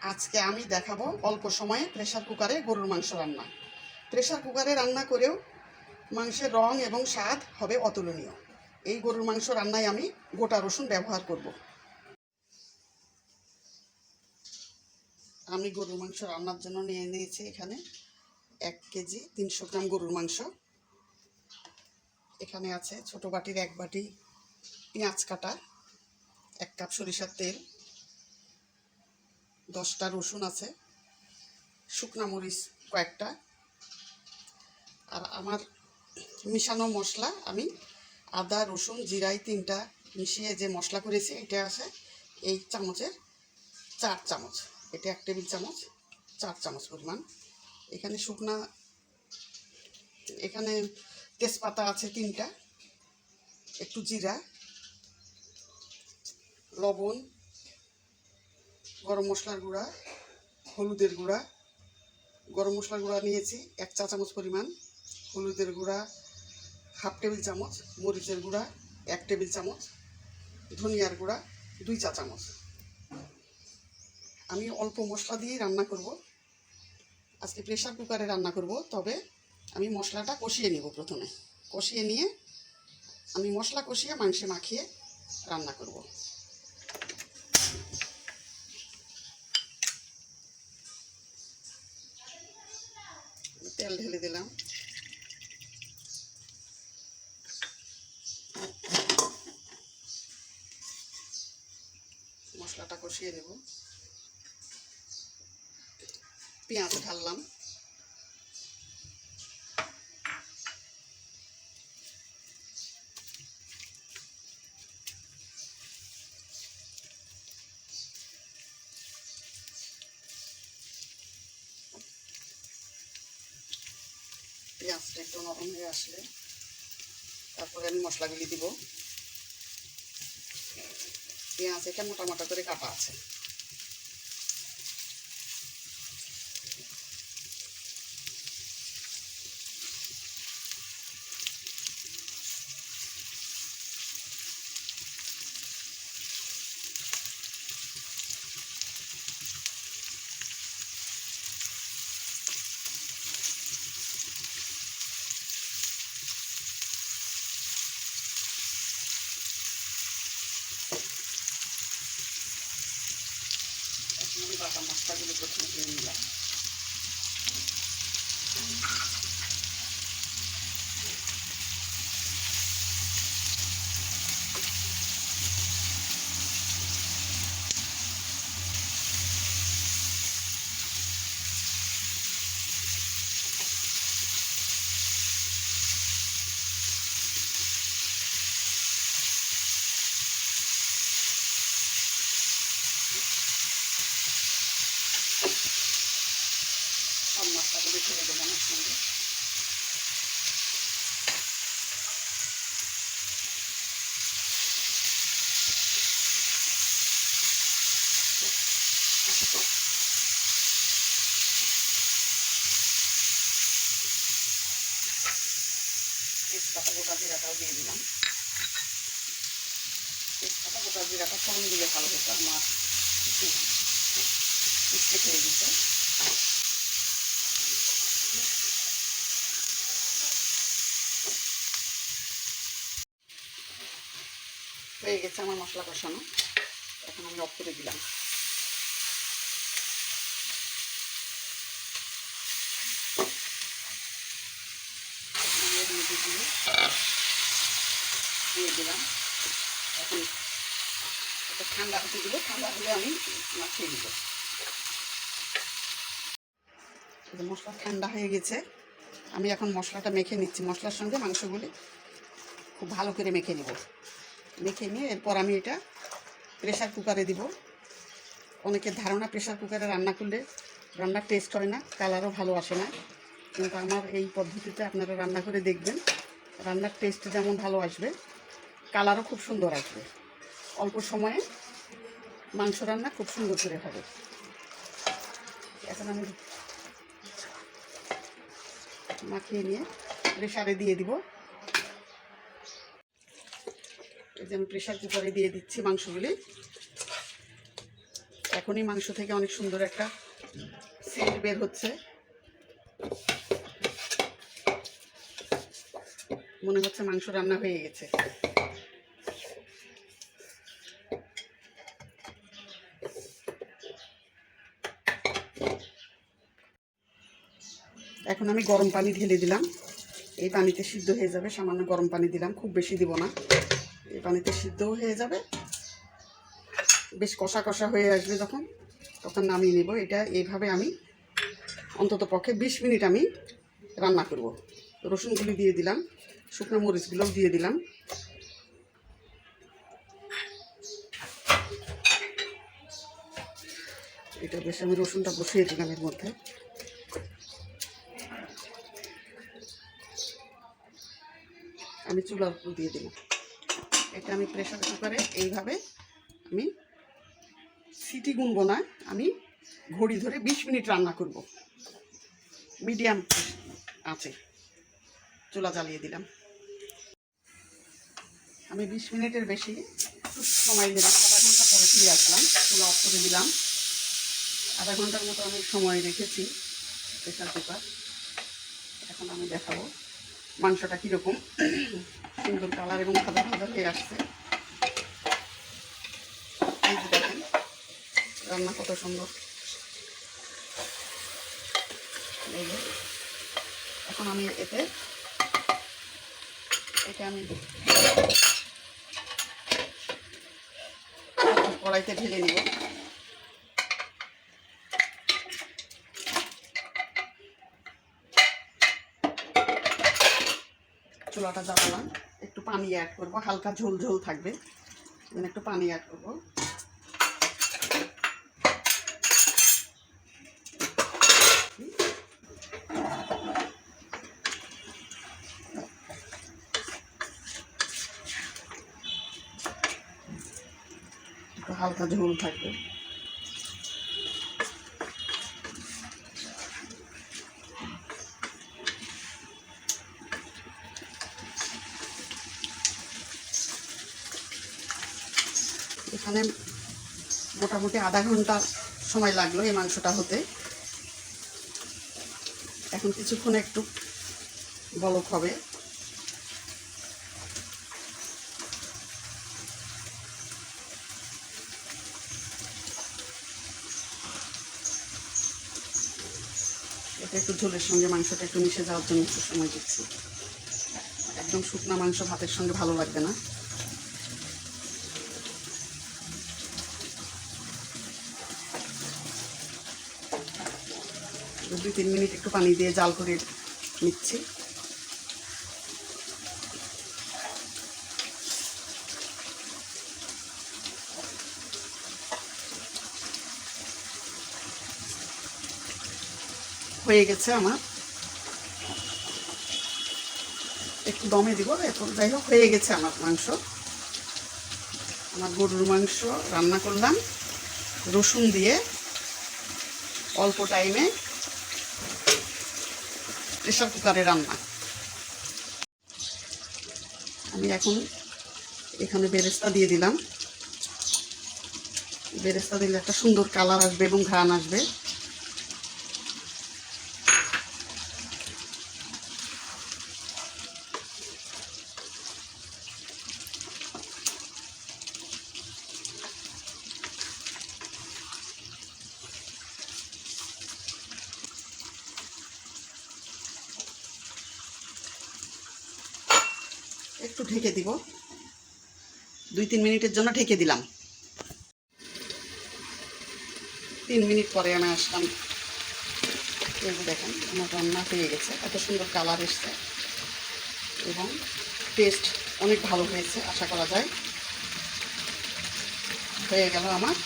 আজকে আমি দেখাবো অল্প সময়ে প্রেসার কুকারে গরুর মাংস রান্না। প্রেসার কুকারে রান্না করেও মাংসের রং এবং স্বাদ হবে অতুলনীয়। এই গরুর মাংস রান্নায় আমি গোটা রসুন ব্যবহার করব। আমি গরুর মাংস রান্নার জন্য নিয়ে নিয়েছি এখানে 1 কেজি 300 গ্রাম গরুর মাংস। এখানে আছে ছোট বাটির 1 বাটি পেঁয়াজ কাটা, 1 কাপ সরিষার তেল, 10টা রসুন আছে, শুকনা মরিচ কয়েকটা, আর আমার মিশানো মশলা আমি আদা রসুন জিরাই 3টা মিশিয়ে যে মশলা করেছি এটা আছে এই চামচের 4 চামচ। এটা 1 টেবিল চামচ, 4 চামচ পরিমাণ। এখানে তেজপাতা আছে 3টা, একটু জিরা, লবণ, গরম মশলার গুঁড়া, হলুদের গুঁড়া। গরম মশলার গুঁড়া নিয়েছি 1 চা চামচ পরিমাণ, হলুদের গুঁড়া 1/2 টেবিল চামচ, মরিচের গুঁড়া 1 টেবিল চামচ, ধনিয়ার গুঁড়া 2 চা চামচ। আমি অল্প মশলা দিয়ে রান্না করব। আজকে প্রেসার কুকারে রান্না করব, তবে আমি মশলাটা কষিয়ে নেব। প্রথমে কষিয়ে নিয়ে আমি মশলা কষিয়ে মাংসে মাখিয়ে রান্না করব। তেল ঢেলে দিলাম। মশলাটা কষিয়ে নেব। পেঁয়াজ ঢাললাম, পেঁয়াজটা একটু নরম হয়ে আসলে তারপরে আমি মশলাগুলি দিব। পেঁয়াজ এটা মোটা মোটা করে কাটা আছে। আমি বাটা মশলাগুলো প্রথমে দিয়ে নিলাম। সব মশলাগুলো ঢেলে দেবো আমার সঙ্গে। তেজপাতা গোটা জিরাটাও দিয়ে দিলাম। তেজপাতা গোটা জিরাটা ফোড়ন দিলে ভালো হতো, আমার একটু ইচ্ছে খেয়ে দিতে। হয়ে গেছে আমার মশলা কষানো, এখন আমি অফ করে দিলাম। দিয়ে দিলাম। এখন এটা ঠান্ডা হতে দিব, ঠান্ডা হলে আমি মাখিয়ে দিব। মশলা ঠান্ডা হয়ে গেছে, আমি এখন মশলাটা মেখে নিচ্ছি। মশলার সঙ্গে মাংসগুলি খুব ভালো করে মেখে নেব। মেখে নিয়ে এরপর আমি এটা প্রেসার কুকারে দিব। অনেকের ধারণা প্রেসার কুকারে রান্না করলে রান্নার টেস্ট হয় না, কালারও ভালো আসে না। কিন্তু আমার এই পদ্ধতিতে আপনারা রান্না করে দেখবেন, রান্নার টেস্ট যেমন ভালো আসবে, কালারও খুব সুন্দর আসবে। অল্প সময়ে মাংস রান্না খুব সুন্দর করে হবে। এখন আমি মাখিয়ে নিয়ে প্রেসারে দিয়ে দিব। এই যে আমি প্রেসার কুকারে দিয়ে দিচ্ছি মাংসগুলি। এখনই মাংস থেকে অনেক সুন্দর একটা সেন্ট বের হচ্ছে, মনে হচ্ছে মাংস রান্না হয়ে গেছে। এখন আমি গরম পানি ঢেলে দিলাম, এই পানিতে সিদ্ধ হয়ে যাবে। সামান্য গরম পানি দিলাম, খুব বেশি দিব না, এই পানিতে সিদ্ধও হয়ে যাবে। বেশ কষা কষা হয়ে আসবে যখন, তখন নামিয়ে নেব। এটা এইভাবে আমি অন্তত পক্ষে 20 মিনিট আমি রান্না করব। রসুনগুলি দিয়ে দিলাম, শুকনো মরিচগুলোও দিয়ে দিলাম। এটা বেশ আমি রসুনটা বসিয়ে দিলাম এর মধ্যে। আমি চুলার উপর দিয়ে দিলাম। এটা আমি প্রেসার কুকারে এইভাবে আমি সিটি গুনবো না, আমি ঘড়ি ধরে 20 মিনিট রান্না করব, মিডিয়াম আছে। চুলা জ্বালিয়ে দিলাম। আমি 20 মিনিটের বেশি সময় দিলাম, আধা ঘন্টা পরে ফিরে আসলাম। চুলা অফ করে দিলাম। আধা ঘন্টার মতো আমি সময় রেখেছি প্রেসার কুকার। এখন আমি দেখাবো মাংসটা কীরকম সুন্দর কালার এবং ভাজা ভাজা হয়ে আসছে। এই যে দেখেন রান্না কত সুন্দর। এখন আমি এটা আমি কড়াইতে ঢেলে নিব। চুলাটা জ্বালালাম, একটু পানি অ্যাড করবো, হালকা ঝোল ঝোল থাকবে, একটু পানি অ্যাড করবো। একটু হালকা ঝোল থাকবে। এখানে মোটামুটি আধা ঘন্টা সময় লাগলো এই মাংসটা হতে। এখন কিছুক্ষণ একটু বলক হবে। এটা একটু ঝোলের সঙ্গে মাংসটা একটু মিশে যাওয়ার জন্য একটু সময় দিচ্ছি। একদম শুকনা মাংস ভাতের সঙ্গে ভালো লাগবে না। দুই 3 মিনিট একটু পানি দিয়ে জাল করে নিচ্ছি। হয়ে গেছে আমার, একটু দমে দিব। এরপর যাই হোক হয়ে গেছে আমার মাংস। আমার গরুর মাংস রান্না করলাম রসুন দিয়ে অল্প টাইমে, প্রেসার কুকারে রান্না। আমি এখন এখানে বেরেস্তা দিয়ে দিলাম। বেরেস্তা দিলে একটা সুন্দর কালার আসবে এবং ঘ্রাণ আসবে। একটু ঢেকে দিব, 2-3 মিনিটের জন্য ঢেকে দিলাম। 3 মিনিট পরে আমি আসলাম। দেখেন আমার রান্না হয়ে গেছে, এত সুন্দর কালার এসছে এবং টেস্ট অনেক ভালো হয়েছে আশা করা যায়। হয়ে গেল আমার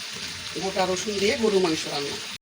গোটা রসুন দিয়ে গরু মাংস রান্না।